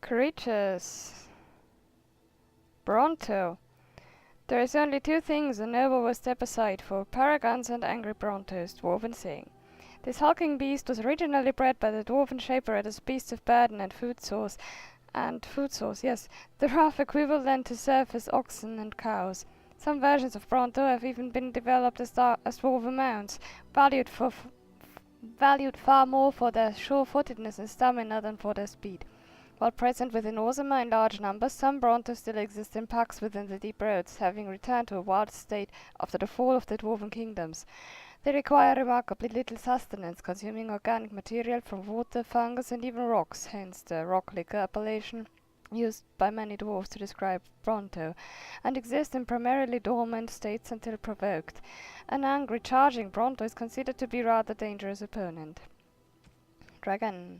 Creatures. Bronto. There is only two things a noble will step aside for, paragons and angry Brontos, dwarven saying. This hulking beast was originally bred by the dwarven shaper as a beast of burden and food source, yes, the rough equivalent to serve as oxen and cows. Some versions of Bronto have even been developed as dwarven mounts, valued far more for their sure-footedness and stamina than for their speed. While present within Orzammar in large numbers, some Brontos still exist in packs within the deep roads, having returned to a wild state after the fall of the dwarven kingdoms. They require remarkably little sustenance, consuming organic material from water, fungus, and even rocks, hence the rock liquor appellation used by many dwarves to describe Bronto, and exist in primarily dormant states until provoked. An angry, charging Bronto is considered to be a rather dangerous opponent. Dragon.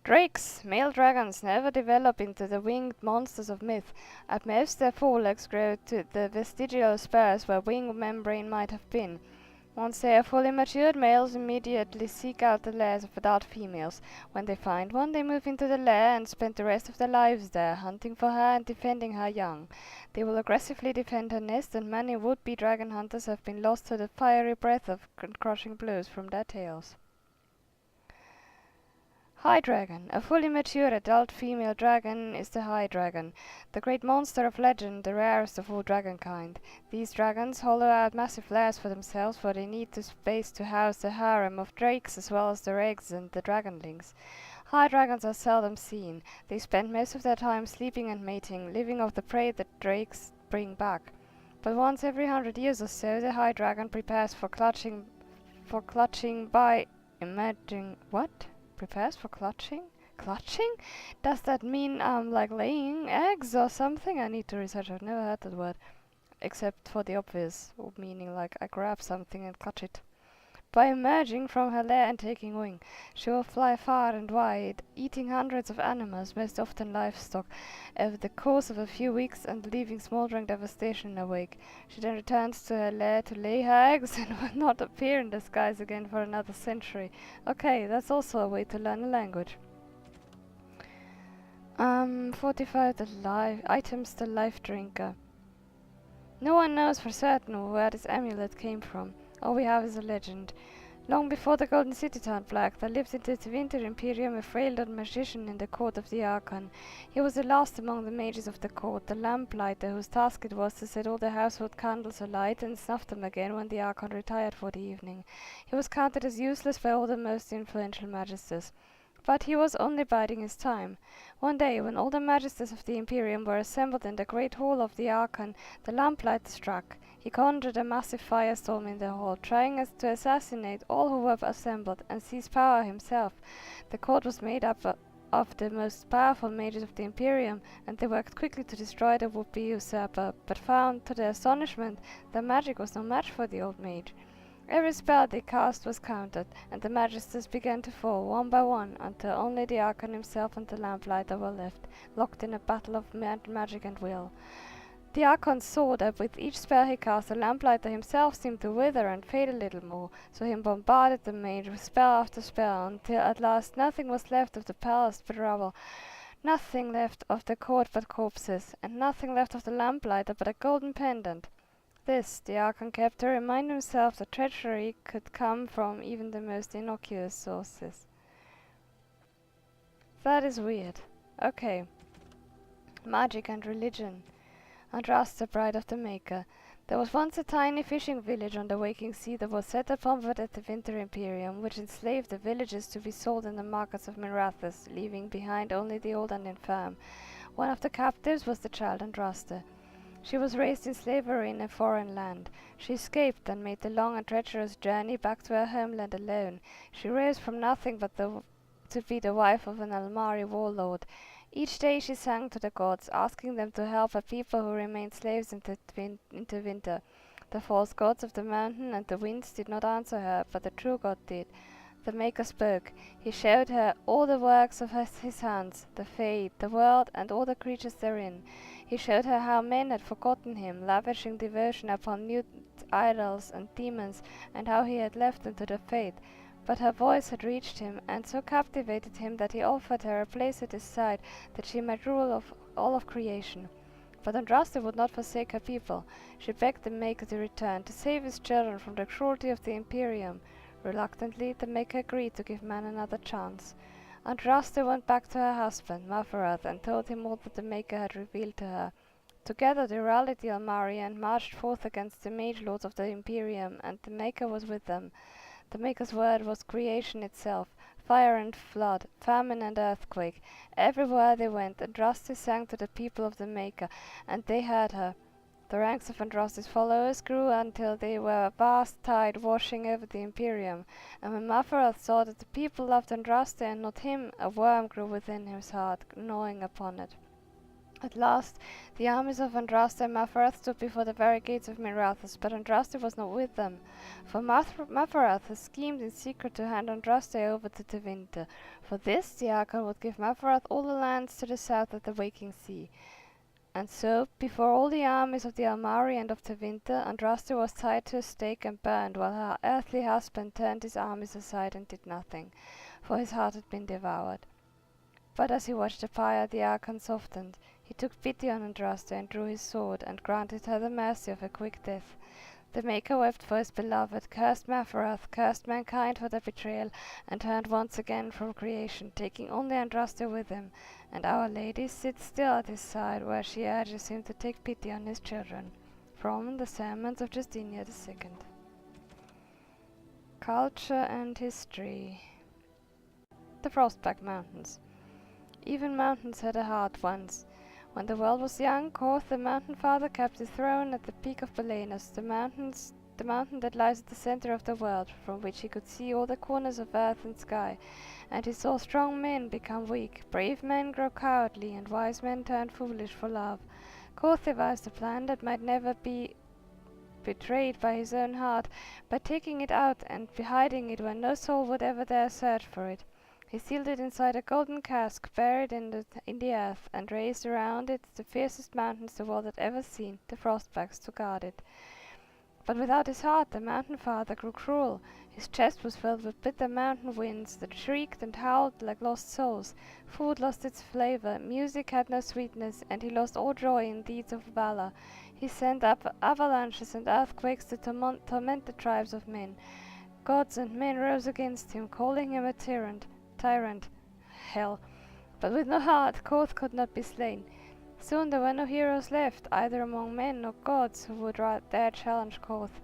Drakes, male dragons, never develop into the winged monsters of myth. At most their forelegs grow to the vestigial spurs where wing membrane might have been. Once they are fully matured, males immediately seek out the lairs of adult females. When they find one, they move into the lair and spend the rest of their lives there, hunting for her and defending her young. They will aggressively defend her nest, and many would-be dragon hunters have been lost to the fiery breath of crushing blows from their tails. High Dragon. A fully mature adult female dragon is the High Dragon, the great monster of legend, the rarest of all dragonkind. These dragons hollow out massive lairs for themselves, for they need the space to house the harem of drakes as well as their eggs and the dragonlings. High dragons are seldom seen. They spend most of their time sleeping and mating, living off the prey that drakes bring back. But once every 100 years or so, the High Dragon prepares for clutching by emerging. What? Prepares for clutching? Clutching? Does that mean like laying eggs or something? I need to research. I've never heard that word. Except for the obvious meaning, like I grab something and clutch it. By emerging from her lair and taking wing, she will fly far and wide, eating hundreds of animals, most often livestock, over the course of a few weeks and leaving smoldering devastation in her wake. She then returns to her lair to lay her eggs and will not appear in the skies again for another century. Okay, that's also a way to learn a language. Fortify the items the life drinker. No one knows for certain where this amulet came from. All we have is a legend. Long before the Golden City turned black, there lived in the Winter Imperium a frail old magician in the court of the Archon. He was the last among the mages of the court, the lamplighter whose task it was to set all the household candles alight and snuff them again when the Archon retired for the evening. He was counted as useless by all the most influential magisters. But he was only biding his time. One day, when all the magisters of the Imperium were assembled in the great hall of the Archon, the lamplighter struck. He conjured a massive firestorm in the hall, trying to assassinate all who were assembled and seize power himself. The court was made up of the most powerful mages of the Imperium, and they worked quickly to destroy the would-be usurper, but found, to their astonishment, that magic was no match for the old mage. Every spell they cast was countered, and the magisters began to fall, one by one, until only the Archon himself and the lamplighter were left, locked in a battle of magic and will. The Archon saw that with each spell he cast, the lamplighter himself seemed to wither and fade a little more, so he bombarded the mage with spell after spell, until at last nothing was left of the palace but rubble, nothing left of the court but corpses, and nothing left of the lamplighter but a golden pendant. This the Archon kept to remind himself that treachery could come from even the most innocuous sources. That is weird. Okay. Magic and religion. Andraste, bride of the Maker. There was once a tiny fishing village on the waking sea that was set upon at the Winter Imperium, which enslaved the villagers to be sold in the markets of Mirathus, leaving behind only the old and infirm. One of the captives was the child Andraste. She was raised in slavery in a foreign land. She escaped and made the long and treacherous journey back to her homeland alone. She rose from nothing but to be the wife of an Almari warlord. Each day she sang to the gods, asking them to help a people who remained slaves into winter. The false gods of the mountain and the winds did not answer her, but the true God did. The Maker spoke. He showed her all the works of his hands, the fate, the world, and all the creatures therein. He showed her how men had forgotten him, lavishing devotion upon mute idols and demons, and how he had left them to their fate. But her voice had reached him, and so captivated him that he offered her a place at his side, that she might rule of all of creation. But Andraste would not forsake her people. She begged the Maker to return, to save his children from the cruelty of the Imperium. Reluctantly, the Maker agreed to give man another chance. Andraste went back to her husband, Mavarath, and told him all that the Maker had revealed to her. Together they rallied the Almari and marched forth against the mage lords of the Imperium, and the Maker was with them. The Maker's word was creation itself, fire and flood, famine and earthquake. Everywhere they went, Andraste sang to the people of the Maker, and they heard her. The ranks of Andraste's followers grew until they were a vast tide washing over the Imperium, and when Mavarath saw that the people loved Andraste and not him, a worm grew within his heart, gnawing upon it. At last, the armies of Andraste and Mavarath stood before the very gates of Mirathus, but Andraste was not with them, for Mavarath had schemed in secret to hand Andraste over to Tevinter. For this, the Archon would give Mavarath all the lands to the south of the Waking Sea. And so, before all the armies of the Almari and of Tevinter, Andraste was tied to a stake and burned, while her earthly husband turned his armies aside and did nothing, for his heart had been devoured. But as he watched the fire, the Archon softened. He took pity on Andraste and drew his sword, and granted her the mercy of a quick death. The Maker wept for his beloved, cursed Mavarath, cursed mankind for their betrayal, and turned once again from creation, taking only Andraste with him. And Our Lady sits still at his side, where she urges him to take pity on his children. From the Sermons of Justinia II. Culture and History. The Frostback Mountains. Even mountains had a heart once. When the world was young, Korth, the Mountain Father, kept his throne at the peak of Belenus, the mountain that lies at the center of the world, from which he could see all the corners of earth and sky. And he saw strong men become weak, brave men grow cowardly, and wise men turn foolish for love. Korth devised a plan that might never be betrayed by his own heart, by taking it out and hiding it where no soul would ever dare search for it. He sealed it inside a golden cask, buried in the earth, and raised around it the fiercest mountains the world had ever seen, the Frostbacks, to guard it. But without his heart, the Mountain Father grew cruel. His chest was filled with bitter mountain winds that shrieked and howled like lost souls. Food lost its flavor, music had no sweetness, and he lost all joy in deeds of valor. He sent up avalanches and earthquakes to torment the tribes of men. Gods and men rose against him, calling him a tyrant. Hell. But with no heart, Korth could not be slain. Soon there were no heroes left, either among men or gods, who would dare challenge Korth.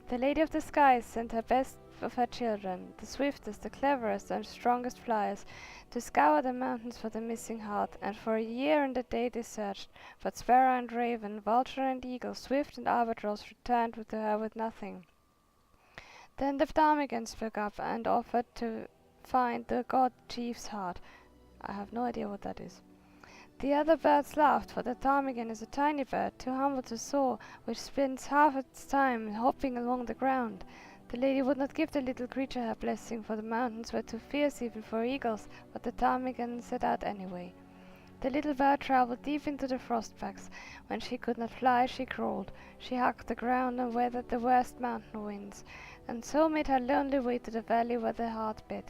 The Lady of the Skies sent her best of her children, the swiftest, the cleverest, and strongest flyers, to scour the mountains for the missing heart, and for a year and a day they searched, but sparrow and raven, vulture and eagle, swift and albatross returned to her with nothing. Then the ptarmigan spoke up and offered to find the god chief's heart. I have no idea what that is. The other birds laughed, for the ptarmigan is a tiny bird, too humble to soar, which spends half its time hopping along the ground. The lady would not give the little creature her blessing, for the mountains were too fierce even for eagles, but the ptarmigan set out anyway. The little bird travelled deep into the frostbacks. When she could not fly, she crawled. She hugged the ground and weathered the worst mountain winds, and so made her lonely way to the valley where the heart beat.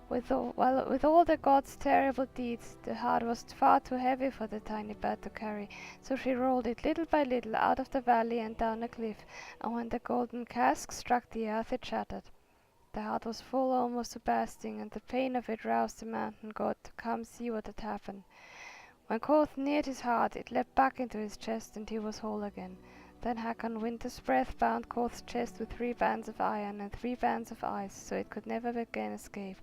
With all the god's terrible deeds, the heart was far too heavy for the tiny bird to carry, so she rolled it little by little out of the valley and down a cliff, and when the golden cask struck the earth, it shattered. The heart was full almost to bursting, and the pain of it roused the mountain god to come see what had happened. When Korth neared his heart, it leapt back into his chest, and he was whole again. Then Hakon Winter's breath bound Korth's chest with 3 bands of iron and 3 bands of ice, so it could never again escape,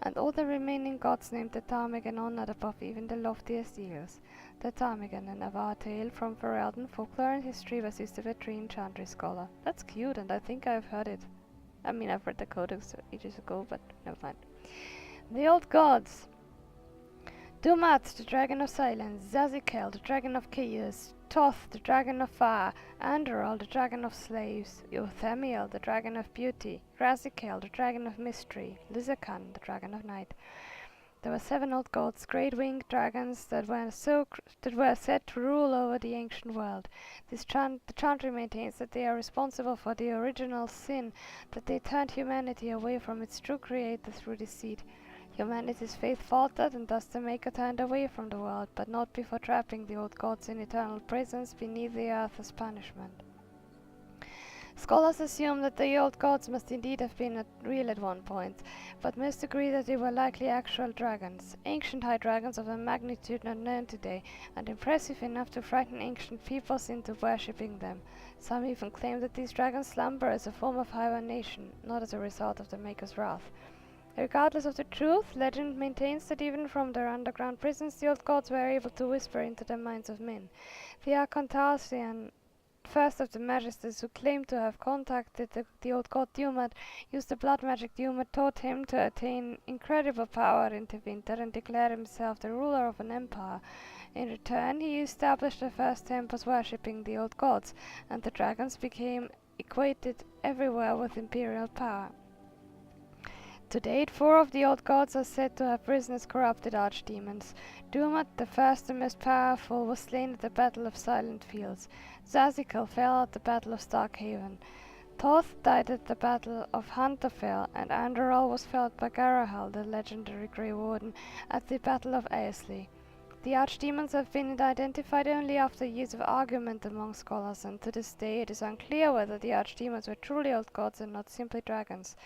and all the remaining gods named the ptarmigan honored above even the loftiest eagles. The ptarmigan, an Avar tale from Ferelden folklore and history by Sister Vetrine, Chantry scholar. That's cute, and I think I've heard it. I mean, I've read the Codex ages ago, but never mind. The old gods. Dumat, the dragon of silence, Zazikel, the dragon of chaos, Toth, the dragon of fire, Andorol, the dragon of slaves, Euthamiel, the dragon of beauty, Razikel, the dragon of mystery, Lizakan, the dragon of night. There were 7 old gods, great winged dragons that were said to rule over the ancient world. The chantry maintains that they are responsible for the original sin, that they turned humanity away from its true creator through deceit. Humanity's faith faltered, and thus the Maker turned away from the world, but not before trapping the old gods in eternal prisons beneath the earth as punishment. Scholars assume that the old gods must indeed have been real at one point, but most agree that they were likely actual dragons, ancient high dragons of a magnitude not known today, and impressive enough to frighten ancient peoples into worshipping them. Some even claim that these dragons slumber as a form of hibernation, not as a result of the Maker's wrath. Regardless of the truth, legend maintains that even from their underground prisons the old gods were able to whisper into the minds of men. The Archontarsian, first of the magisters who claimed to have contacted the old god Dumat, used the blood magic Dumat taught him to attain incredible power in Tevinter and declare himself the ruler of an empire. In return, he established the first temples worshipping the old gods, and the dragons became equated everywhere with imperial power. To date, 4 of the old gods are said to have risen as corrupted archdemons. Dumat, the first and most powerful, was slain at the Battle of Silent Fields. Zazikel fell at the Battle of Starkhaven. Thoth died at the Battle of Hunterfell, and Andorol was felled by Garahal, the legendary Grey Warden, at the Battle of Aesley. The archdemons have been identified only after years of argument among scholars, and to this day it is unclear whether the archdemons were truly old gods and not simply dragons.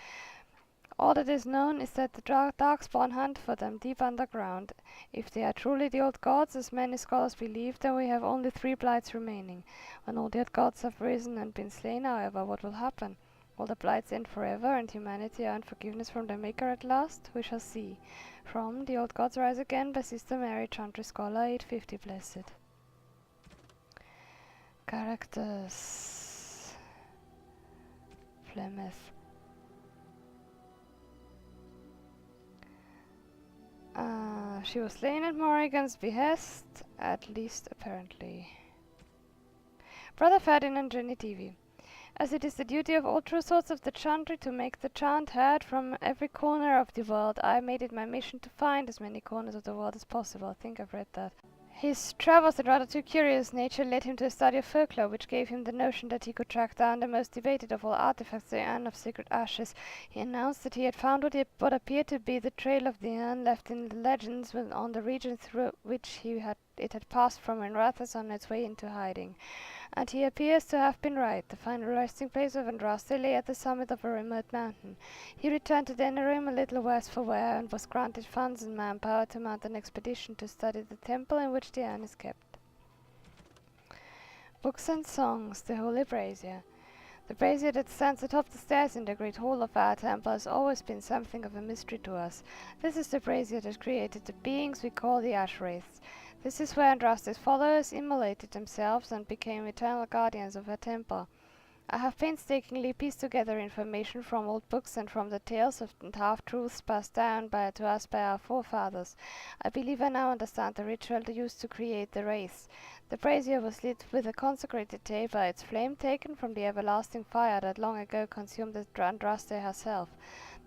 All that is known is that the Darkspawn hunt for them deep underground. If they are truly the old gods, as many scholars believe, then we have only 3 Blights remaining. When all the old gods have risen and been slain, however, what will happen? Will the Blights end forever and humanity earn forgiveness from their Maker at last? We shall see. From The Old Gods Rise Again by Sister Mary, Chantry Scholar, 850 Blessed. Characters. Flemeth. She was slain at Morrigan's behest, at least apparently. Brother Ferdinand Genitivi. As it is the duty of all true swords of the chantry to make the chant heard from every corner of the world, I made it my mission to find as many corners of the world as possible. I think I've read that. His travels in rather too curious nature led him to a study of folklore, which gave him the notion that he could track down the most debated of all artifacts, the Urn of Sacred Ashes. He announced that he had found what appeared to be the trail of the urn left in the legends on the region through which it had passed from Renata on its way into hiding. And he appears to have been right. The final resting place of Andraste lay at the summit of a remote mountain. He returned to Denerim a little worse for wear, and was granted funds and manpower to mount an expedition to study the temple in which the urn is kept. Books and Songs, the Holy Brazier. The brazier that stands atop the stairs in the great hall of our temple has always been something of a mystery to us. This is the brazier that created the beings we call the Ash Wraiths. This is where Andraste's followers immolated themselves and became eternal guardians of her temple. I have painstakingly pieced together information from old books and from the tales and half-truths passed down to us by our forefathers. I believe I now understand the ritual used to create the wraiths. The brazier was lit with a consecrated taper, its flame taken from the everlasting fire that long ago consumed Andraste herself.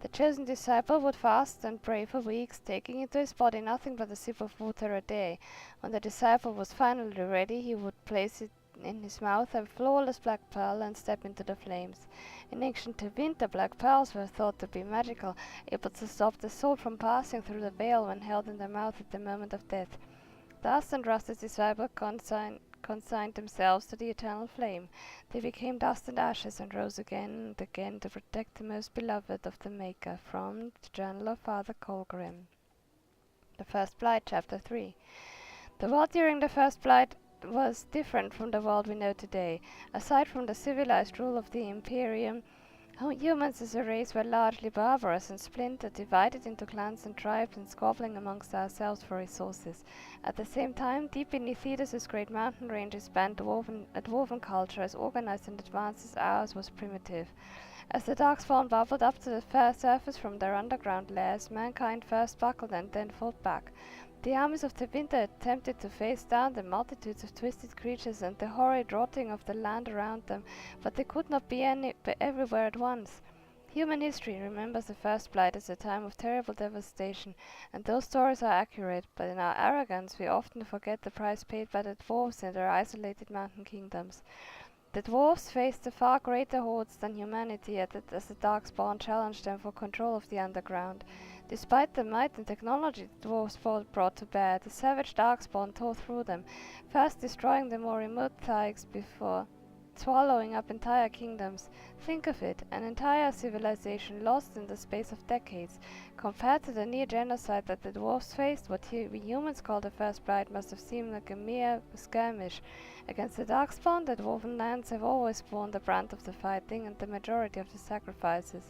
The chosen disciple would fast and pray for weeks, taking into his body nothing but a sip of water a day. When the disciple was finally ready, he would place it in his mouth a flawless black pearl and step into the flames. In ancient Tevinter, black pearls were thought to be magical, able to stop the soul from passing through the veil when held in the mouth at the moment of death. Thus Andraste's disciple consigned themselves to the eternal flame. They became dust and ashes and rose again and again to protect the most beloved of the Maker. From the Journal of Father Colgrim. The First Blight, Chapter 3. The world during the First Blight was different from the world we know today. Aside from the civilized rule of the Imperium, humans as a race were largely barbarous and splintered, divided into clans and tribes and squabbling amongst ourselves for resources. At the same time, deep beneath Thetis' great mountain ranges spanned a dwarven culture as organized and advanced as ours was primitive. As the Darkspawn bubbled up to the surface from their underground lairs, mankind first buckled and then fought back. The armies of Tevinter attempted to face down the multitudes of twisted creatures and the horrid rotting of the land around them, but they could not be everywhere at once. Human history remembers the first Blight as a time of terrible devastation, and those stories are accurate, but in our arrogance we often forget the price paid by the dwarves in their isolated mountain kingdoms. The dwarves faced a far greater hordes than humanity as the Darkspawn challenged them for control of the underground. Despite the might and technology the dwarves brought to bear, the savage Darkspawn tore through them, first destroying the more remote Thaigs before swallowing up entire kingdoms. Think of it, an entire civilization lost in the space of decades. Compared to the near genocide that the dwarves faced, what we humans call the First Blight must have seemed like a mere skirmish. Against the Darkspawn, the dwarven lands have always borne the brunt of the fighting and the majority of the sacrifices.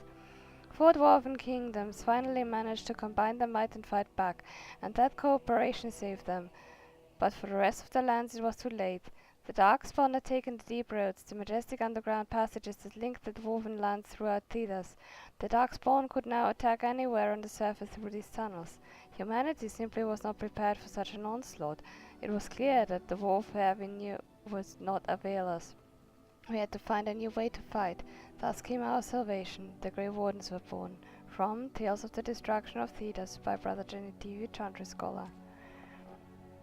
4 dwarven kingdoms finally managed to combine their might and fight back, and that cooperation saved them. But for the rest of the lands it was too late. The Darkspawn had taken the deep roads, the majestic underground passages that linked the dwarven lands throughout Thedas. The Darkspawn could now attack anywhere on the surface through these tunnels. Humanity simply was not prepared for such an onslaught. It was clear that the warfare we knew would not avail us. We had to find a new way to fight. Thus came our salvation. The Grey Wardens were born. From Tales of the Destruction of Thedas by Brother Genitivi, Chantry Scholar.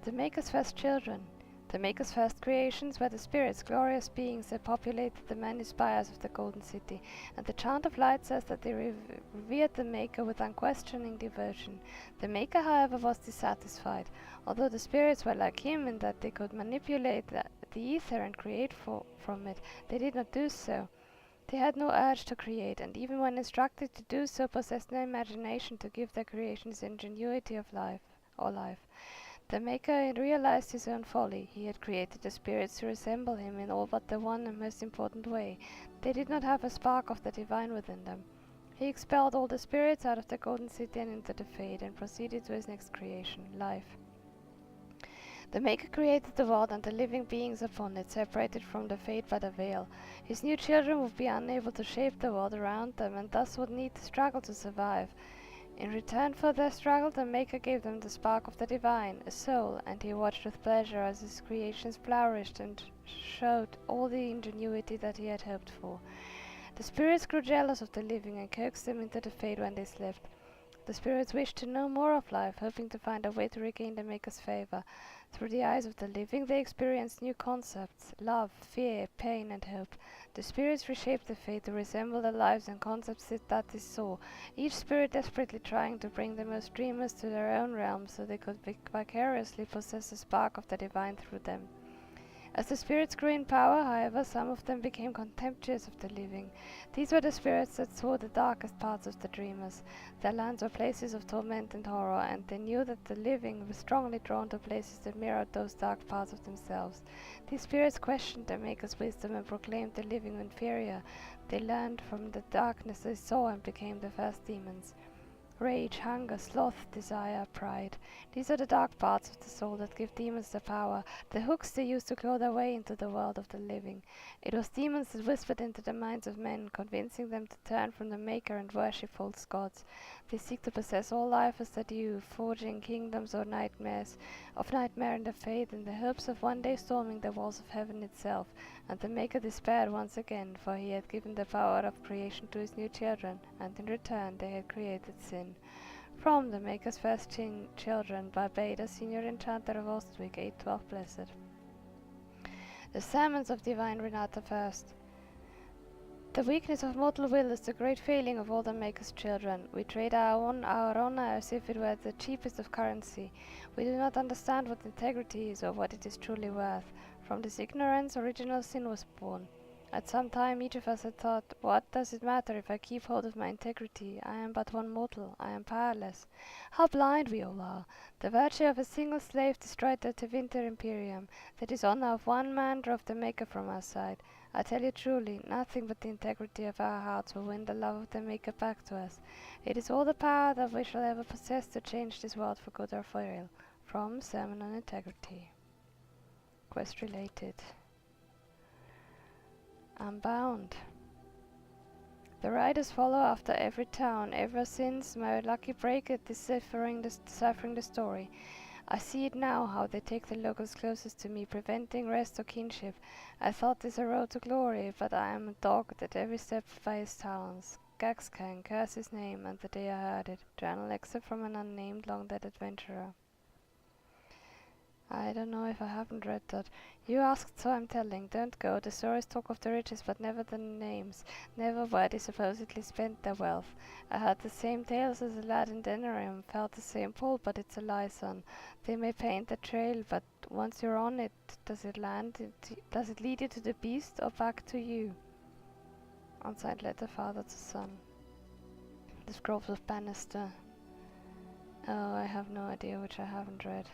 The Maker's first children. The Maker's first creations were the spirits, glorious beings that populated the many spires of the Golden City, and the Chant of Light says that they revered the Maker with unquestioning devotion. The Maker, however, was dissatisfied. Although the spirits were like him in that they could manipulate the ether and create from it, they did not do so. They had no urge to create, and even when instructed to do so, possessed no imagination to give their creations ingenuity of life. The Maker realized his own folly. He had created the spirits to resemble him in all but the one and most important way. They did not have a spark of the divine within them. He expelled all the spirits out of the Golden City and into the Fade, and proceeded to his next creation, life. The Maker created the world and the living beings upon it, separated from the Fade by the veil. His new children would be unable to shape the world around them, and thus would need to struggle to survive. In return for their struggle, the Maker gave them the spark of the divine, a soul, and he watched with pleasure as his creations flourished and showed all the ingenuity that he had hoped for. The spirits grew jealous of the living and coaxed them into the Fade when they slept. The spirits wished to know more of life, hoping to find a way to regain the Maker's favor. Through the eyes of the living, they experienced new concepts: love, fear, pain, and hope. The spirits reshaped the Fate to resemble the lives and concepts that they saw, each spirit desperately trying to bring the most dreamers to their own realm so they could vicariously possess a spark of the divine through them. As the spirits grew in power, however, some of them became contemptuous of the living. These were the spirits that saw the darkest parts of the dreamers. Their lands were places of torment and horror, and they knew that the living were strongly drawn to places that mirrored those dark parts of themselves. These spirits questioned their Maker's wisdom and proclaimed the living inferior. They learned from the darkness they saw and became the first demons. Rage, hunger, sloth, desire, pride. These are the dark parts of the soul that give demons their power, the hooks they use to claw their way into the world of the living. It was demons that whispered into the minds of men, convincing them to turn from the Maker and worship false gods. They seek to possess all life as they do, forging kingdoms or nightmares, of nightmare in the Fate, in the hopes of one day storming the walls of heaven itself. And the Maker despaired once again, for he had given the power of creation to his new children, and in return they had created sin. From the Maker's first children by Beta, Senior Enchanter of Ostwick, 812 Blessed. The Sermons of Divine Renata first. The weakness of mortal will is the great failing of all the Maker's children. We trade our honor as if it were the cheapest of currency. We do not understand what integrity is or what it is truly worth. From this ignorance, original sin was born. At some time each of us had thought, what does it matter if I keep hold of my integrity? I am but one mortal. I am powerless. How blind we all are! The virtue of a single slave destroyed the Tevinter Imperium. The dishonor of one man drove the Maker from our side. I tell you truly, nothing but the integrity of our hearts will win the love of the Maker back to us. It is all the power that we shall ever possess to change this world for good or for ill. From Sermon on Integrity. Quest related. Unbound. The riders follow after every town, ever since my lucky break at deciphering the story. I see it now, how they take the locals closest to me, preventing rest or kinship. I thought this a road to glory, but I am dogged at every step by his talons. Gaxcan, curse his name, and the day I heard it. Journal excerpt from an unnamed long-dead adventurer. I don't know if I haven't read that. You asked, so I'm telling. Don't go. The stories talk of the riches, but never the names. Never where they supposedly spent their wealth. I heard the same tales as a lad in Denarium, felt the same pull, but it's a lie, son. They may paint the trail, but once you're on it, does it lead you to the beast or back to you? Unsigned letter, father to son. The Scrolls of Banastor. Oh, I have no idea, which I haven't read.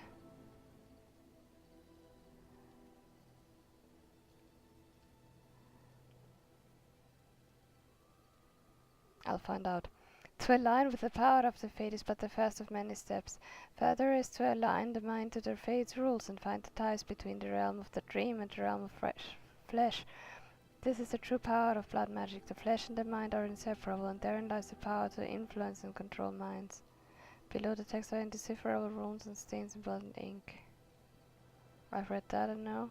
I'll find out. To align with the power of the fate is but the first of many steps. Further is to align the mind to the fate's rules and find the ties between the realm of the dream and the realm of flesh. This is the true power of blood magic. The flesh and the mind are inseparable, and therein lies the power to influence and control minds. Below the text are indecipherable runes and stains in blood and ink. I've read that and know.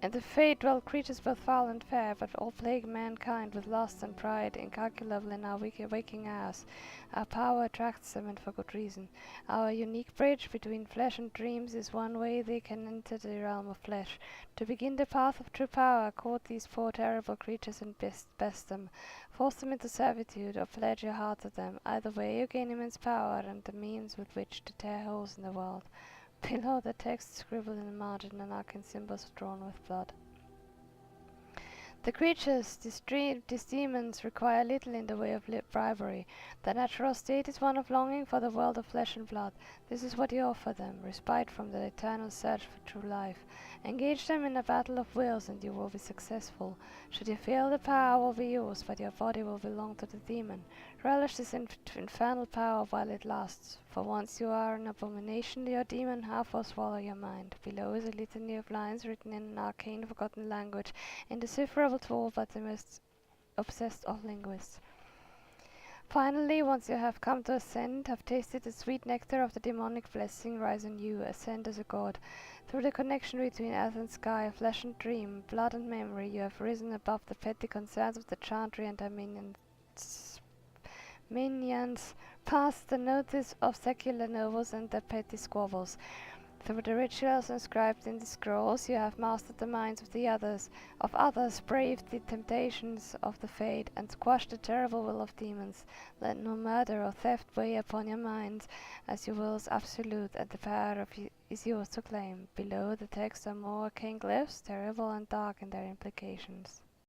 In the fate dwell creatures both foul and fair, but all plague mankind with lust and pride, incalculable in our waking hours. Our power attracts them, and for good reason. Our unique bridge between flesh and dreams is one way they can enter the realm of flesh. To begin the path of true power, court these poor terrible creatures and best them. Force them into servitude, or pledge your heart to them. Either way you gain immense power, and the means with which to tear holes in the world. Below the text scribbled in the margin and arcane symbols drawn with blood. The creatures, these demons, require little in the way of bribery. Their natural state is one of longing for the world of flesh and blood. This is what you offer them, respite from the eternal search for true life. Engage them in a battle of wills, and you will be successful. Should you fail, the power will be yours, but your body will belong to the demon. Relish this infernal power while it lasts, for once you are an abomination, your demon half will swallow your mind. Below is a litany of lines written in an arcane, forgotten language, indecipherable to all but the most obsessed of linguists. Finally, once you have come to ascend, have tasted the sweet nectar of the demonic blessing, rise on you, ascend as a god. Through the connection between earth and sky, flesh and dream, blood and memory, you have risen above the petty concerns of the chantry and their minions, past the notice of secular nobles and their petty squabbles. Through the rituals inscribed in the scrolls, you have mastered the minds of others, braved the temptations of the fate, and squashed the terrible will of demons. Let no murder or theft weigh upon your minds, as your will is absolute, and the power is yours to claim. Below the text are more arcane glyphs, terrible and dark in their implications.